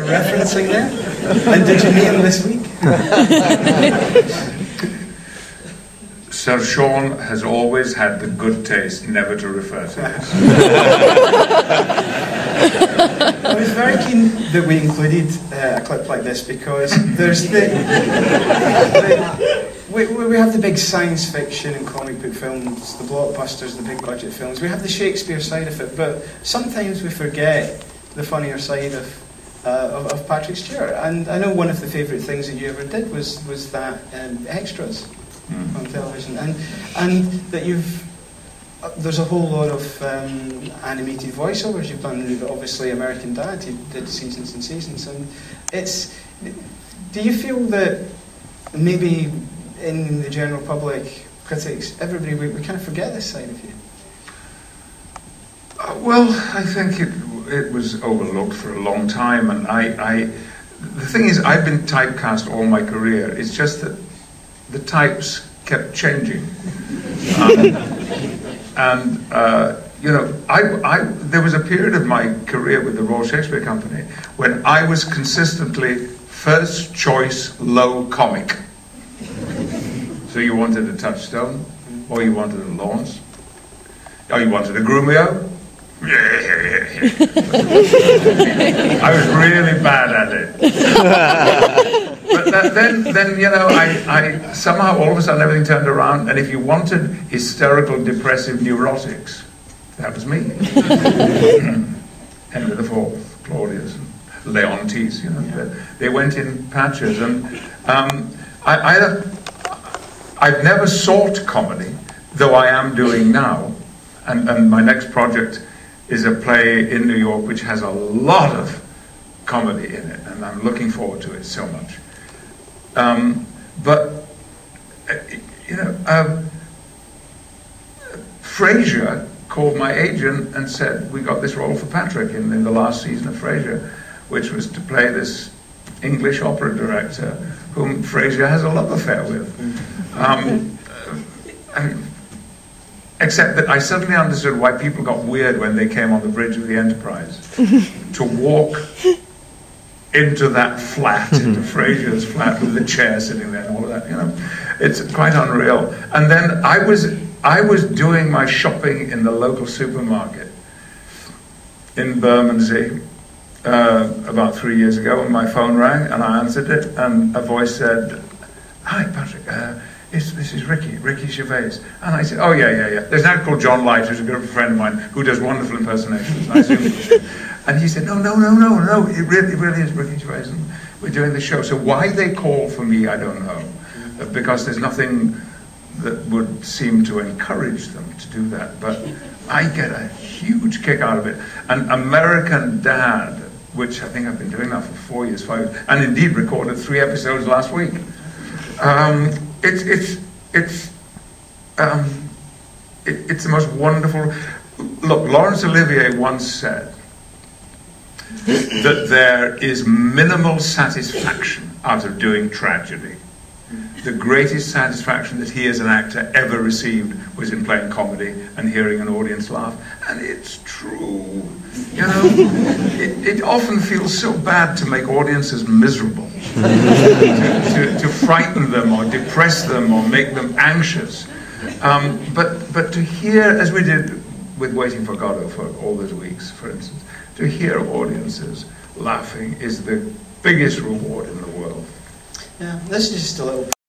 referencing there. And did you meet him this week? Sir Sean has always had the good taste never to refer to this. I was very keen that we included a clip like this because there's we have the big science fiction and comic book films, the blockbusters, the big budget films. We have the Shakespeare side of it, but sometimes we forget the funnier side of Patrick Stewart. And I know one of the favourite things that you ever did was that extras on television, and that there's a whole lot of animated voiceovers you've done. Obviously, American Dad, you did seasons and seasons, and do you feel that maybe in the general public, critics, everybody, we kind of forget this side of you? Well, I think it was overlooked for a long time, and the thing is, I've been typecast all my career. It's just that the types kept changing. You know, there was a period of my career with the Royal Shakespeare Company when I was consistently first choice low comic. So you wanted a Touchstone, or you wanted a Lawrence, or you wanted a Grumio. I was really bad at it. But then you know, I somehow all of a sudden everything turned around, and if you wanted hysterical, depressive neurotics, that was me. Henry IV, Claudius, and Leontes, you know, they went in patches, and I've never sought comedy, though I am doing now, and my next project is a play in New York which has a lot of comedy in it, and I'm looking forward to it so much. You know, Frasier called my agent and said, we got this role for Patrick in the last season of Frasier, which was to play this English opera director whom Frasier has a love affair with. Except that I suddenly understood why people got weird when they came on the bridge of the Enterprise to walk into that flat, into Frasier's flat with the chair sitting there and all of that. You know, it's quite unreal. And then I was doing my shopping in the local supermarket in Bermondsey about 3 years ago, and my phone rang, and I answered it, and a voice said, "Hi, Patrick. This is Ricky Gervais." And I said, "Oh, yeah. There's an actor called John Light, who's a good friend of mine, who does wonderful impersonations." And I assumed it was him. And he said, No, it really is Ricky Gervais, and we're doing the show. So why they call for me, I don't know. Because there's nothing that would seem to encourage them to do that. But I get a huge kick out of it. And American Dad, which I think I've been doing now for 4 years, 5 years, and indeed recorded 3 episodes last week. It's the most wonderful. Look, Laurence Olivier once said that there is minimal satisfaction out of doing tragedy. The greatest satisfaction that he as an actor ever received was in playing comedy and hearing an audience laugh. And it's true. You know, it often feels so bad to make audiences miserable, to frighten them or depress them or make them anxious. But to hear, as we did with Waiting for Godot for all those weeks, for instance, to hear audiences laughing is the biggest reward in the world. Yeah, this is just a little